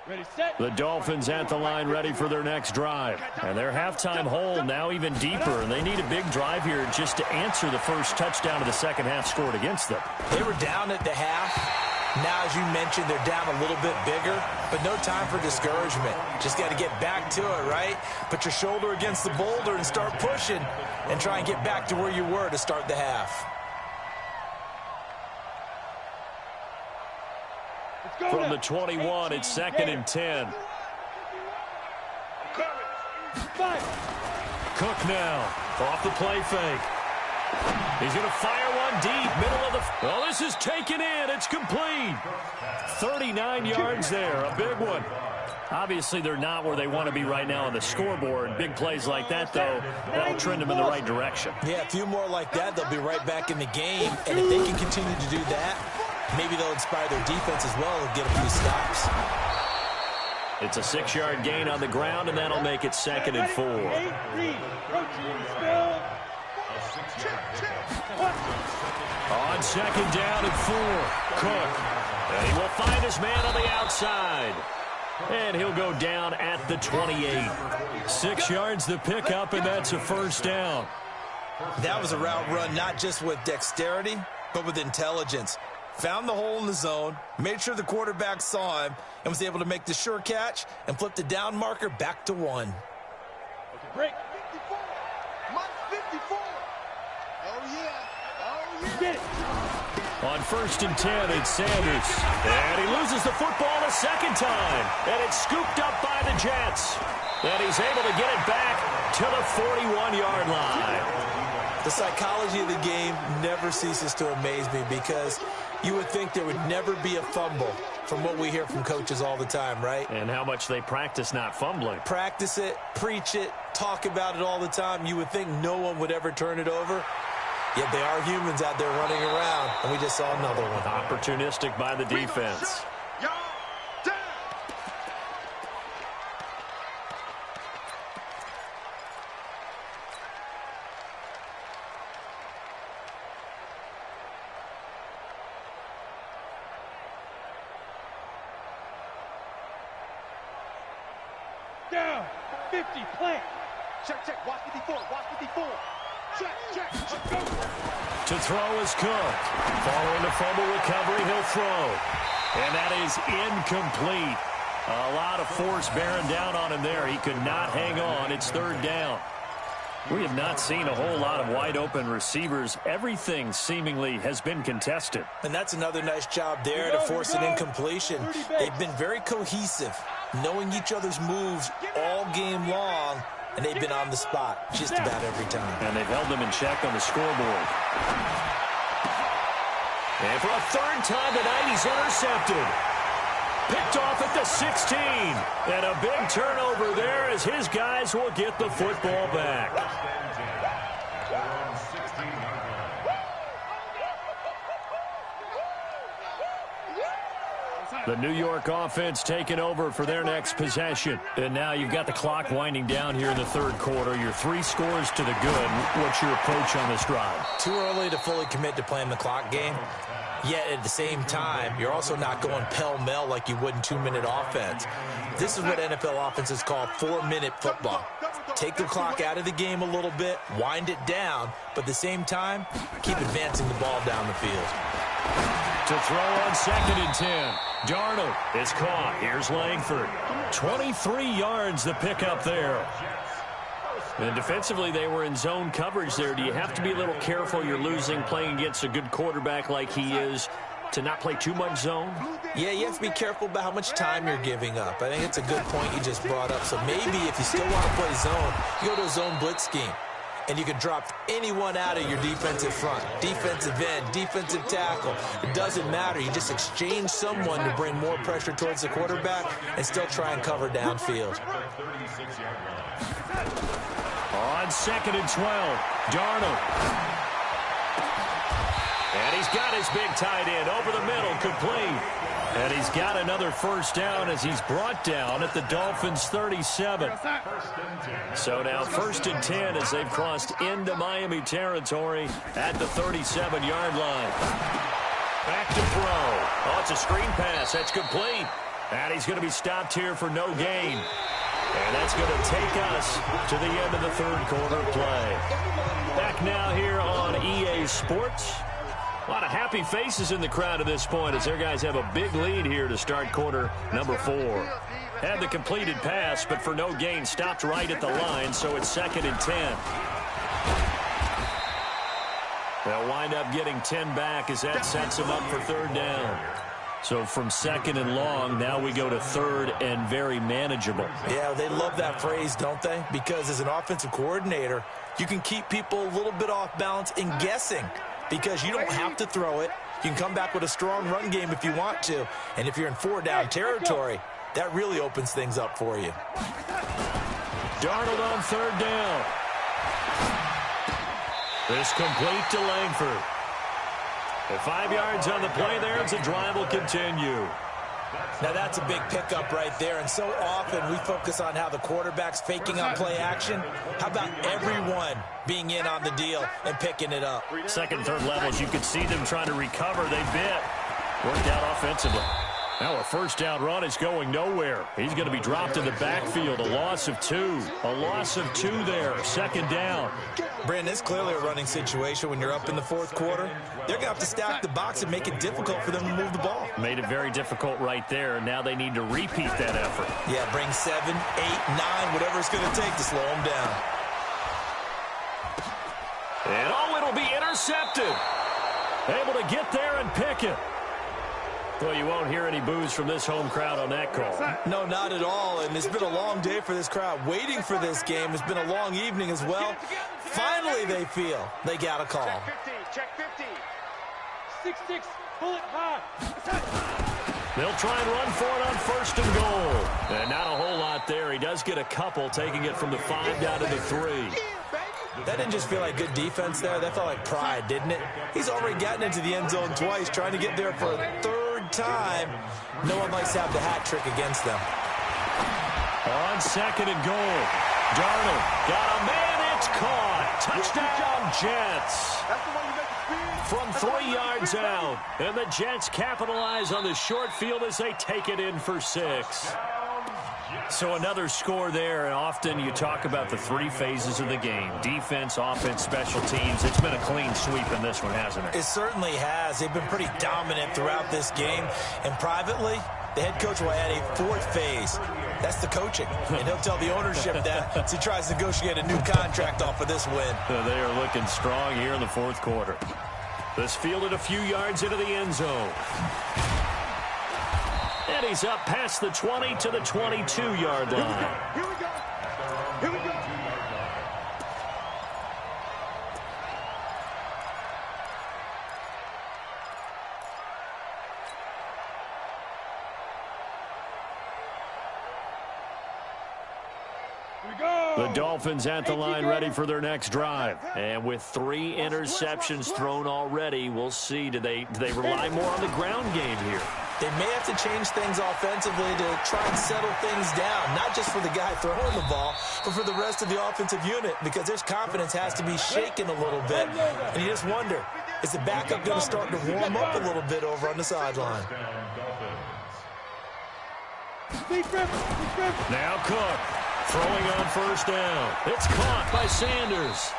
Ready, set. The Dolphins at the line ready for their next drive. And their halftime hole now even deeper, and they need a big drive here just to answer the first touchdown of the second half scored against them. They were down at the half. Now, as you mentioned, they're down a little bit bigger, but no time for discouragement. Just got to get back to it, right? Put your shoulder against the boulder and start pushing and try and get back to where you were to start the half. From the 21, it's 2nd and 10. Cook now, off the play fake. He's going to fire one deep, middle of the... Oh, this is taken in. It's complete. 39 yards there, a big one. Obviously, they're not where they want to be right now on the scoreboard. Big plays like that, though, that'll trend them in the right direction. Yeah, a few more like that, they'll be right back in the game. And if they can continue to do that, maybe they'll inspire their defense as well and get a few stops. It's a 6-yard gain on the ground, and that'll make it 2nd and 4. On 2nd down and 4, Cook. And he will find his man on the outside. And he'll go down at the 28. 6 yards the pickup, and that's a first down. That was a route run not just with dexterity, but with intelligence. Found the hole in the zone, made sure the quarterback saw him, and was able to make the sure catch and flip the down marker back to 1. Okay, break. 54. Mike 54. Oh, yeah. Oh, yeah. Get it. On 1st and 10, it's Sanders. And he loses the football a second time. And it's scooped up by the Jets. And he's able to get it back to the 41-yard line. The psychology of the game never ceases to amaze me, because you would think there would never be a fumble from what we hear from coaches all the time, right? And how much they practice not fumbling. Practice it, preach it, talk about it all the time. You would think no one would ever turn it over. Yet they are humans out there running around, and we just saw another one. Opportunistic by the defense. down. 50, plant. Check, watch 54, watch 54. Check, go. To throw is Cook. Following the fumble recovery, he'll throw. And that is incomplete. A lot of force bearing down on him there. He could not hang on. It's third down. We have not seen a whole lot of wide-open receivers. Everything seemingly has been contested. And that's another nice job there to force an incompletion. They've been very cohesive, knowing each other's moves all game long, and they've been on the spot just about every time. And they've held them in check on the scoreboard. And for a third time tonight, he's intercepted. Picked off at the 16. And a big turnover there as his guys will get the football back. The New York offense taking over for their next possession. And now you've got the clock winding down here in the third quarter. Your 3 scores to the good. What's your approach on this drive? Too early to fully commit to playing the clock game. Yet at the same time, you're also not going pell-mell like you would in 2-minute offense. This is what NFL offenses call 4-minute football. Take the clock out of the game a little bit, wind it down, but at the same time, keep advancing the ball down the field. To throw on 2nd and 10. Darnold is caught. Here's Langford. 23 yards the pickup there. And defensively, they were in zone coverage there. Do you have to be a little careful? You're losing playing against a good quarterback like he is to not play too much zone? Yeah, you have to be careful about how much time you're giving up. I think it's a good point you just brought up. So maybe if you still want to play zone, you go to a zone blitz scheme. And you can drop anyone out of your defensive front, defensive end, defensive tackle. It doesn't matter. You just exchange someone to bring more pressure towards the quarterback and still try and cover downfield. On 2nd and 12, Darnold. And he's got his big tight end over the middle, complete. And he's got another first down as he's brought down at the Dolphins' 37. So now 1st and 10 as they've crossed into Miami territory at the 37-yard line. Back to throw. Oh, it's a screen pass. That's complete. And he's going to be stopped here for no gain. And that's going to take us to the end of the third quarter play. Back now here on EA Sports. A lot of happy faces in the crowd at this point as their guys have a big lead here to start quarter number 4. Had the completed pass, but for no gain, stopped right at the line, so it's 2nd and 10. They'll wind up getting 10 back as that sets them up for third down. So from 2nd and long, now we go to 3rd and very manageable. Yeah, they love that phrase, don't they? Because as an offensive coordinator, you can keep people a little bit off balance and guessing because you don't have to throw it. You can come back with a strong run game if you want to. And if you're in 4-down territory, that really opens things up for you. Darnold on 3rd down. This complete to Langford. At 5 yards on the play there as the drive will continue. Now that's a big pickup right there, and so often we focus on how the quarterback's faking on play action. How about everyone being in on the deal and picking it up? 2nd, 3rd levels, you could see them trying to recover. They bit. Worked out offensively. Now a 1st down run is going nowhere. He's going to be dropped in the backfield. A loss of 2. A loss of 2 there. 2nd down. Brandon, it's clearly a running situation when you're up in the 4th quarter. They're going to have to stack the box and make it difficult for them to move the ball. Made it very difficult right there. Now they need to repeat that effort. Yeah, bring 7, 8, 9, whatever it's going to take to slow them down. And oh, it'll be intercepted. Able to get there and pick it. Well, you won't hear any boos from this home crowd on that call. No, not at all. And it's been a long day for this crowd waiting for this game. It's been a long evening as well. Finally, they feel they got a call. Check 50. 6-6, bullet high. They'll try and run for it on 1st and goal. And not a whole lot there. He does get a couple, taking it from the 5 down to the 3. That didn't just feel like good defense there. That felt like pride, didn't it? He's already gotten into the end zone twice, trying to get there for a 3rd time. No one likes to have the hat trick against them. On 2nd and goal. Darnold got a man. It's caught. Touchdown, Jets. From 3 yards out. And the Jets capitalize on the short field as they take it in for 6. So another score there, and often you talk about the three phases of the game. Defense, offense, special teams. It's been a clean sweep in this one, hasn't it? It certainly has. They've been pretty dominant throughout this game. And privately, the head coach will add a fourth phase. That's the coaching. And he'll tell the ownership that as he tries to negotiate a new contract off of this win. They are looking strong here in the fourth quarter. This fielded a few yards into the end zone. And he's up past the 20 to the 22-yard line. Here we go. Here we go. The Dolphins at the line ready for their next drive. And with 3 interceptions thrown already, we'll see. Do they rely more on the ground game here? They may have to change things offensively to try and settle things down, not just for the guy throwing the ball, but for the rest of the offensive unit, because their confidence has to be shaken a little bit. And you just wonder, is the backup going to start to warm up a little bit over on the sideline? Now Cook throwing on first down. It's caught by Sanders.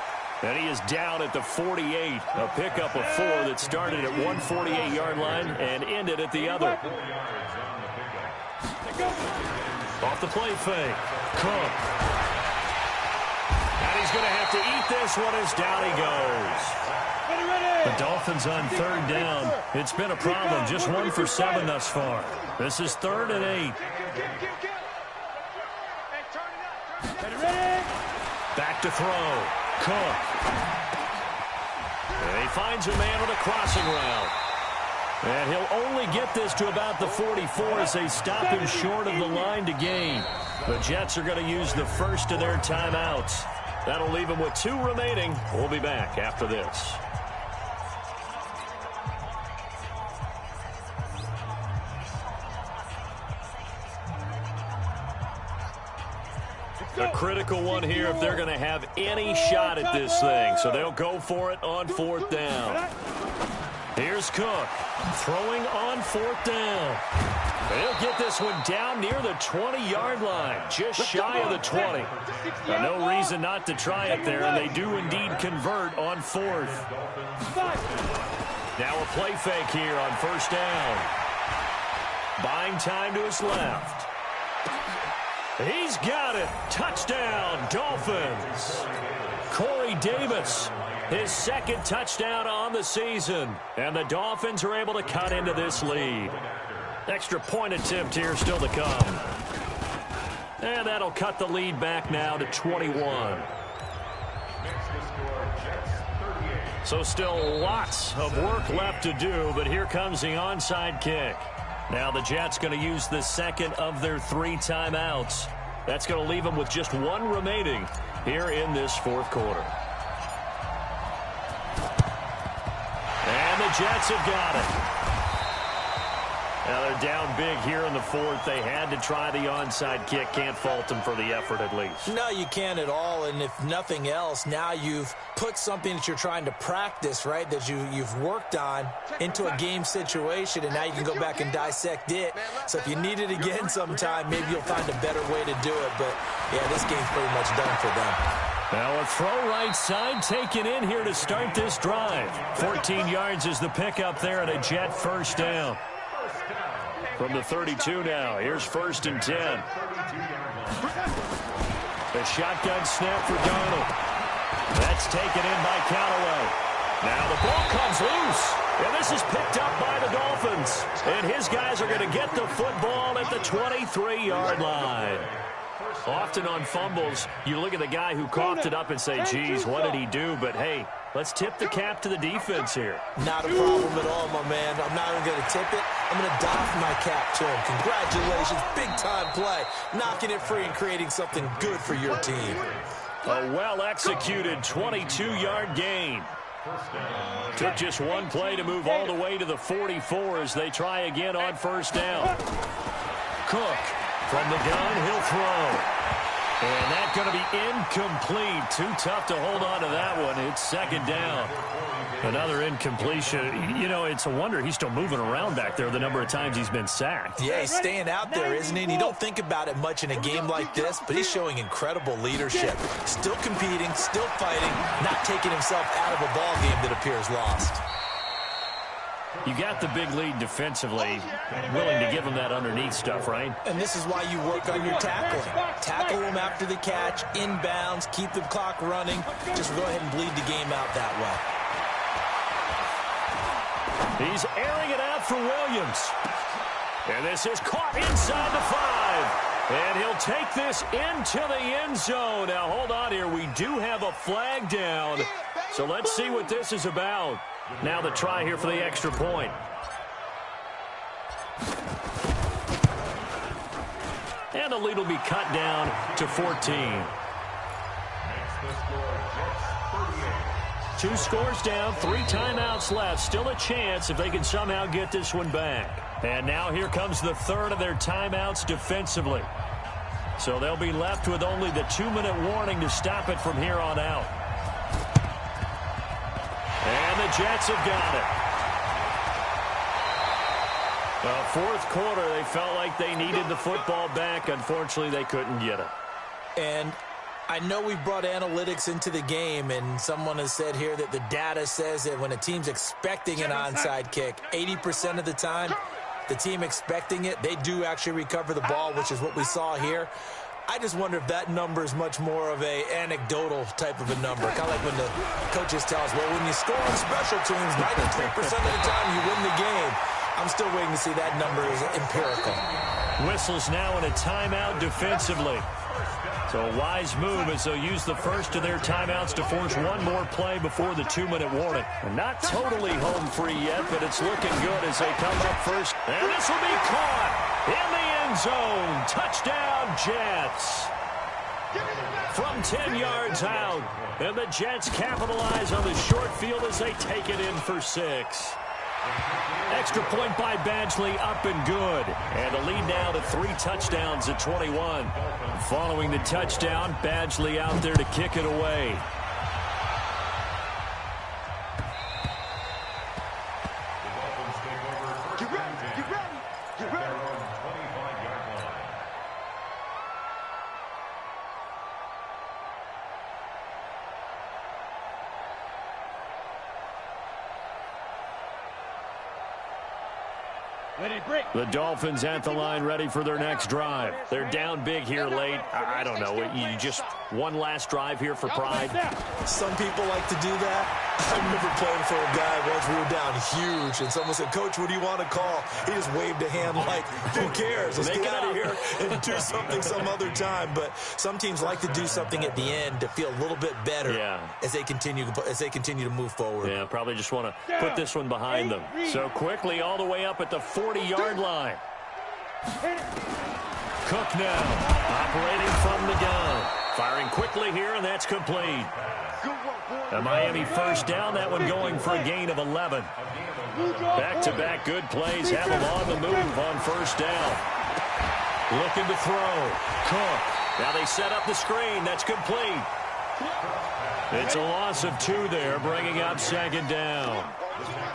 And he is down at the 48. A pickup of 4 that started at 148-yard line and ended at the other. Off the play fake. Cook. And he's going to have to eat this one as down he goes. The Dolphins on third down. It's been a problem. Just 1 for 7 thus far. This is 3rd and 8. Back to throw. Cook. And he finds a man with a crossing route. And he'll only get this to about the 44 as they stop him short of the line to gain. The Jets are going to use the first of their timeouts. That'll leave them with 2 remaining. We'll be back after this. A critical one here if they're going to have any shot at this thing. So they'll go for it on 4th down. Here's Cook throwing on 4th down. They'll get this one down near the 20-yard line, just shy of the 20. No reason not to try it there, and they do indeed convert on 4th. Now a play fake here on 1st down. Buying time to his left. He's got it. Touchdown, Dolphins. Corey Davis, his 2nd touchdown on the season. And the Dolphins are able to cut into this lead. Extra point attempt here still to come. And that'll cut the lead back now to 21. So still lots of work left to do, but here comes the onside kick. Now the Jets going to use the 2nd of their 3 timeouts. That's going to leave them with just 1 remaining here in this 4th quarter. And the Jets have got it. Now they're down big here in the 4th. They had to try the onside kick. Can't fault them for the effort at least. No, you can't at all. And if nothing else, now you've put something that you're trying to practice, right, that you've worked on into a game situation, and now you can go back and dissect it. So if you need it again sometime, maybe you'll find a better way to do it. But, yeah, this game's pretty much done for them. Now a throw right side taken in here to start this drive. 14 yards is the pickup there at a Jet first down. From the 32 now, here's 1st and 10. The shotgun snap for Darnold. That's taken in by Callaway. Now the ball comes loose. And this is picked up by the Dolphins. And his guys are going to get the football at the 23-yard line. Often on fumbles, you look at the guy who coughed it up and say, geez, what did he do? But, hey, let's tip the cap to the defense here. Not a problem at all, my man. I'm not even going to tip it. I'm going to doff my cap to him. Congratulations. Big-time play. Knocking it free and creating something good for your team. A well-executed 22-yard gain. Took just 1 play to move all the way to the 44 as they try again on 1st down. Cook from the gun, he'll throw. And that's going to be incomplete. Too tough to hold on to that one. It's second down. Another incompletion. You know, it's a wonder he's still moving around back there the number of times he's been sacked. Yeah, he's staying out there, isn't he? And you don't think about it much in a game like this, but he's showing incredible leadership. Still competing, still fighting, not taking himself out of a ball game that appears lost. You got the big lead defensively, willing to give him that underneath stuff, right? And this is why you work on your tackling. Tackle him after the catch, inbounds, keep the clock running. Just go ahead and bleed the game out that way. He's airing it out for Williams. And this is caught inside the 5. And he'll take this into the end zone. Now, hold on here. We do have a flag down. So let's see what this is about. Now the try here for the extra point. And the lead will be cut down to 14. 2 scores down, 3 timeouts left. Still a chance if they can somehow get this one back. And now here comes the third of their timeouts defensively. So they'll be left with only the 2-minute warning to stop it from here on out. And the Jets have got it. Fourth quarter, they felt like they needed the football back. Unfortunately, they couldn't get it. And I know we brought analytics into the game, and someone has said here that the data says that when a team's expecting an onside kick, 80% of the time, the team expecting it, they do actually recover the ball, which is what we saw here. I just wonder if that number is much more of a anecdotal type of a number. Kind of like when the coaches tell us, well, when you score on special teams, 93% of the time you win the game. I'm still waiting to see that number is empirical. Whistles now in a timeout defensively. So a wise move as they'll use the first of their timeouts to force one more play before the 2-minute warning. And not totally home free yet, but it's looking good as they come up first. And this will be caught in the end zone. Touchdown, Jets. From 10 yards out. And the Jets capitalize on the short field as they take it in for 6. Extra point by Badgley, up and good. And the lead now to 3 touchdowns at 21. Following the touchdown, Badgley out there to kick it away. The Dolphins at the line ready for their next drive. They're down big here late. I don't know. You just one last drive here for pride? Some people like to do that. I remember playing for a guy once we were down huge, and someone said, Coach, what do you want to call? He just waved a hand like, who cares? Let's get out of here and do something some other time. But some teams like to do something at the end to feel a little bit better as they continue to move forward. Yeah, probably just want to put this one behind them. So quickly all the way up at the 40-yard line. Cook now operating from the gun. Firing quickly here, and that's complete. A Miami first down, that one going for a gain of 11. Back-to-back good plays have them on the move on first down. Looking to throw. Cook. Now they set up the screen. That's complete. It's a loss of 2 there, bringing up second down.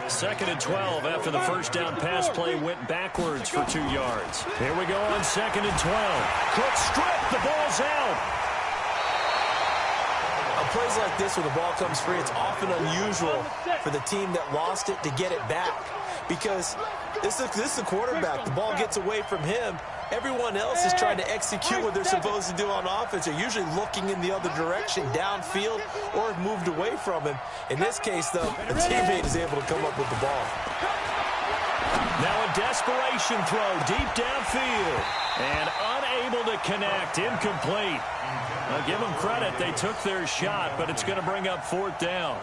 2nd and 12 after the first down pass play went backwards for 2 yards. Here we go on 2nd and 12. Cook stripped. The ball's out. Plays like this when the ball comes free, it's often unusual for the team that lost it to get it back, because this is the quarterback. The ball gets away from him. Everyone else is trying to execute what they're supposed to do on offense. They're usually looking in the other direction, downfield, or have moved away from him. In this case, though, the teammate is able to come up with the ball. Now a desperation throw deep downfield, and unable to connect, incomplete. I'll give them credit. They took their shot, but it's going to bring up 4th down.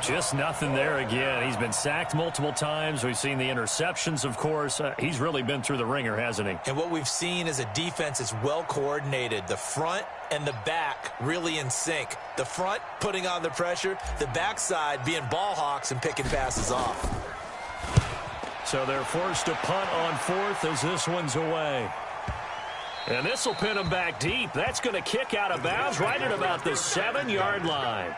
Just nothing there again. He's been sacked multiple times. We've seen the interceptions, of course. He's really been through the ringer, hasn't he? And what we've seen is a defense that's well coordinated. The front and the back really in sync. The front putting on the pressure, the backside being ball hawks and picking passes off. So they're forced to punt on 4th as this one's away. And this will pin him back deep. That's going to kick out of bounds right at about the 7-yard line.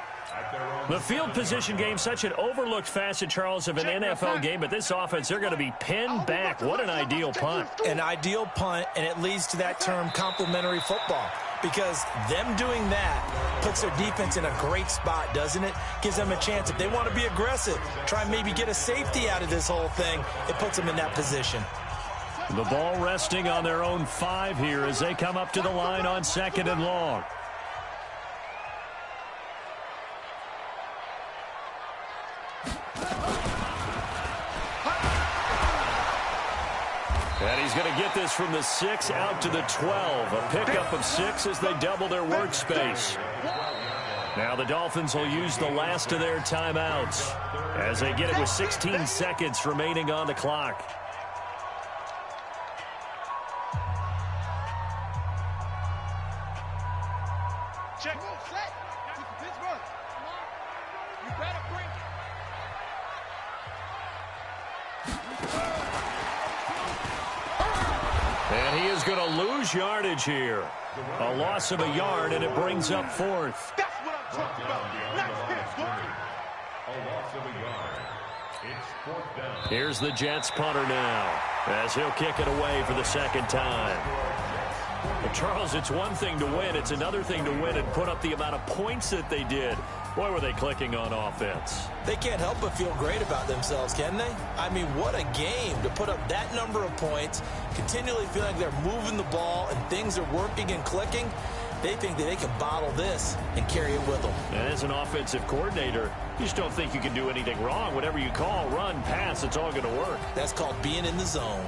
The field position game, such an overlooked facet, Charles, of an NFL game, but this offense, they're going to be pinned back. What an ideal punt. An ideal punt, and it leads to that term complementary football, because them doing that puts their defense in a great spot, doesn't it? Gives them a chance. If they want to be aggressive, try and maybe get a safety out of this whole thing, it puts them in that position. The ball resting on their own 5 here as they come up to the line on 2nd and long. And he's going to get this from the 6 out to the 12. A pickup of 6 as they double their workspace. Now the Dolphins will use the last of their timeouts as they get it with 16 seconds remaining on the clock. Check. Set. Pittsburgh. Come on. You better bring it. And he is going to lose yardage here. A loss of a yard, and it brings up 4th. That's what I'm talking about. Let's get going. A loss of a yard. It's 4th down. Here's the Jets punter now as he'll kick it away for the 2nd time. Well, Charles, it's one thing to win. It's another thing to win and put up the amount of points that they did. Boy, were they clicking on offense. They can't help but feel great about themselves, can they? I mean, what a game to put up that number of points, continually feeling like they're moving the ball and things are working and clicking. They think that they can bottle this and carry it with them. And as an offensive coordinator, you just don't think you can do anything wrong. Whatever you call, run, pass, it's all going to work. That's called being in the zone.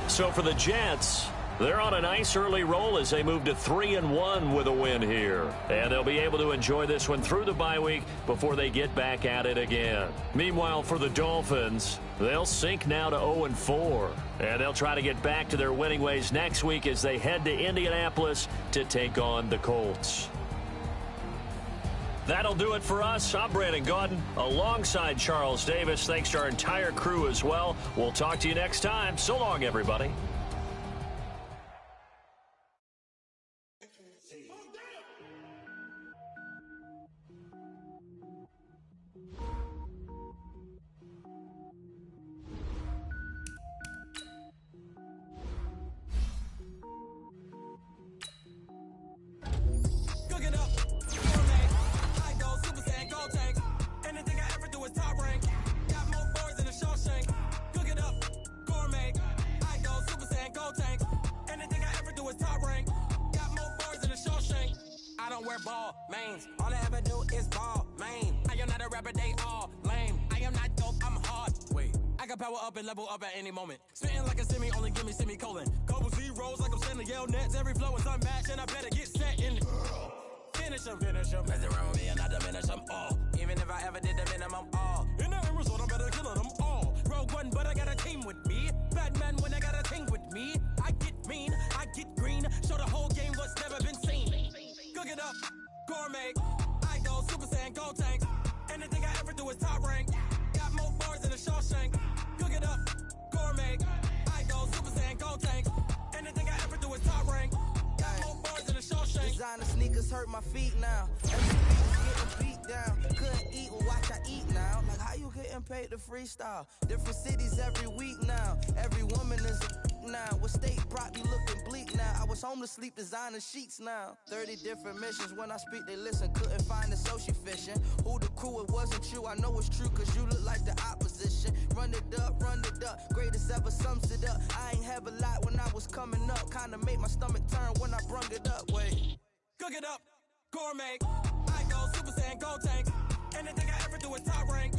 So for the Jets, they're on a nice early roll as they move to 3-1 with a win here. And they'll be able to enjoy this one through the bye week before they get back at it again. Meanwhile, for the Dolphins, they'll sink now to 0-4. And they'll try to get back to their winning ways next week as they head to Indianapolis to take on the Colts. That'll do it for us. I'm Brandon Gaudin alongside Charles Davis. Thanks to our entire crew as well. We'll talk to you next time. So long, everybody. Power up and level up at any moment. Spitting like a semi, only give me semicolon. Couple zeros like I'm sending yell nets. Every flow is unmatched, and I better get set in. Finish them. Mess around with me and I diminish them all. Even if I ever did the minimum all. In the end result, I'm better killing them all. Rogue one, but I got a team with me. Bad man when I got a team with me. I get mean, I get green. Show the whole game what's never been seen. Cook it up, gourmet. I go Super Saiyan, go tank. Anything I ever do is top rank. Got more bars than a Shawshank. Cook it up, gourmet. I go Super Saiyan, go tank. Anything I ever do is top rank. Got more bars than a Shawshank. Designer sneakers hurt my feet now. Every beat getting beat down. Couldn't eat, well watch I eat now. Like how you getting paid to freestyle? Different cities every week now. Every woman is a now. What state brought me looking bleak now? I was home to sleep designer sheets now. 30 different missions. When I speak they listen. Couldn't find the social fishing. Who the crew, it wasn't you. I know it's true cause you look like the opposition. Run it up. Greatest ever sums it up. I ain't have a lot when I was coming up. Kinda made my stomach turn when I brung it up. Wait. Cook it up, gourmet. I go Super Saiyan, go tank. Anything I ever do is top rank.